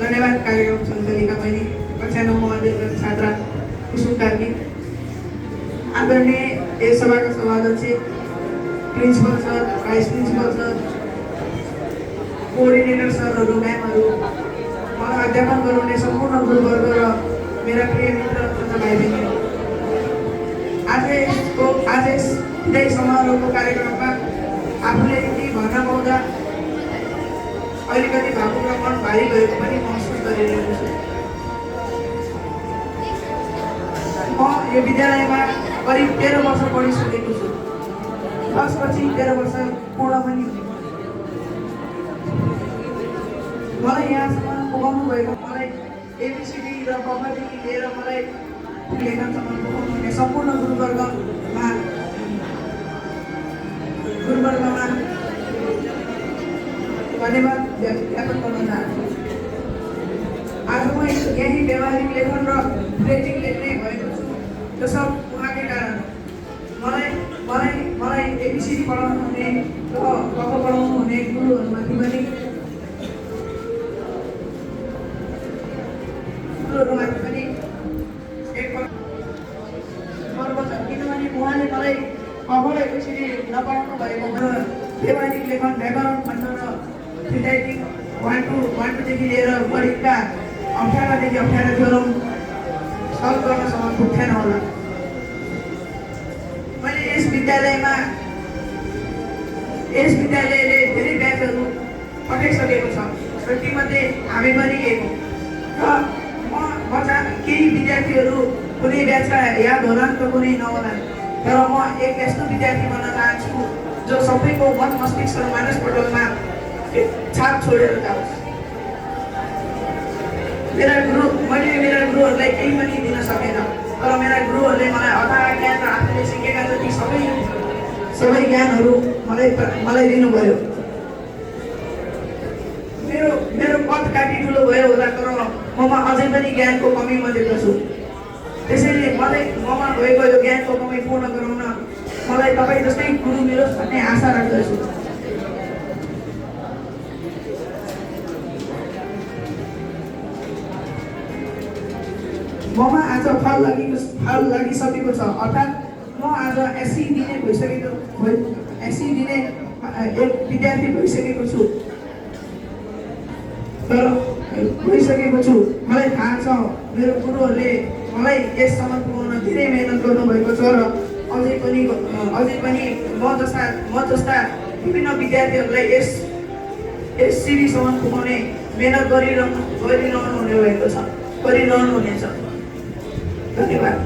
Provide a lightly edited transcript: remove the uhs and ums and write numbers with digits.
धन्यवाद कार्यक्रम सञ्चालिका बहिनी कक्षा 9 महोदय छात्रा कुसुम कार्की, आदरणीय यस सभाका सभाध्यक्ष, principal sir, vice principal sir, coordinator सरहरू, म्यामहरू, मलाई अध्यापन गराउने सम्पूर्ण गुरुवर्ग र मेरा प्रिय मित्र तथा भाइ बहिनीहरू, आज यस विदाई समारोहको कार्यक्रममा आफूले केही भन्न पाउँदा अलिकति भावुक र मन भारी भएको पनि महसुस गरिरहेको छु। म यो विद्यालयमा करिब 13 वर्ष पढिसकेको छु। 10 पछि 13 वर्ष पूर्ण पनि मलाई यहाँसम्म पुगाउनु भएको, मलाई एबिसिडी र कम्पादेखि लिएर मलाई लेखनसम्म पुगाउनु हुने सम्पूर्ण गुरुवर्गमा धन्यवाद ज्ञापन गर्न चाहन्छु। आज म यही व्यवहारिक लेखन र क्रिएटिभ लेख्ने भएको छु। त्यो सब उहाँकै कारण मलाई एबिसिडी पढाउनु हुने र क पढाउनु हुने गुरुहरूमाथि पनि एकपल्ट गर्व छ, किनभने उहाँले मलाई कबाट एबिसिडी नपढाउनु भएको व्यवहारिक लेखन, व्याकरण खण्ड र सिन्थेटिक 1 देखि लिएर गणितका अप्ठ्यारादेखि अप्ठ्यारा थ्योरम सल्भ गर्नसम्म पुग्थेन होला। मैले यस विद्यालयले धेरै ब्याचहरू पठाइसकेको छ र तीमध्ये हामी पनि एक हो। र केही विद्यार्थीहरू कुनै ब्याचका याद होला त कुनै नहोला, तर म एक यस्तो विद्यार्थी बन्न चाहन्छु जो सबैको मन मस्तिष्क र मानसपटलमा छाप छोडेर जाओस्। मैले मेरा गुरुहरूलाई केही पनि दिन सकेन, तर मेरा गुरुहरूले मलाई अथाह ज्ञान र आफूले सिकेका जति सबै ज्ञानहरू मलाई दिनुभयो। मेरो कद काटी ठुलो भयो होला, तर ममा अझै पनि ज्ञानको कमी म देख्दछु। त्यसैले ममा भएको यो ज्ञानको कमी पूर्ण गराउन मलाई तपाईँ जस्तै गुरु मिलोस् भन्ने आशा राख्दछु। ममा आज फल लागिसकेको छ, अर्थात् म आज एससी दिने एक विद्यार्थी भइसकेको छु। मलाई थाहा छ मेरो गुरुहरूले मलाई यससम्म पुगाउन धेरै मेहनत गर्नुभएको छ र अझै पनि म जस्ता विभिन्न विद्यार्थीहरूलाई यस सिडीसम्म पुगाउने मेहनत गरिरहनु हुनेछ। धन्यवाद।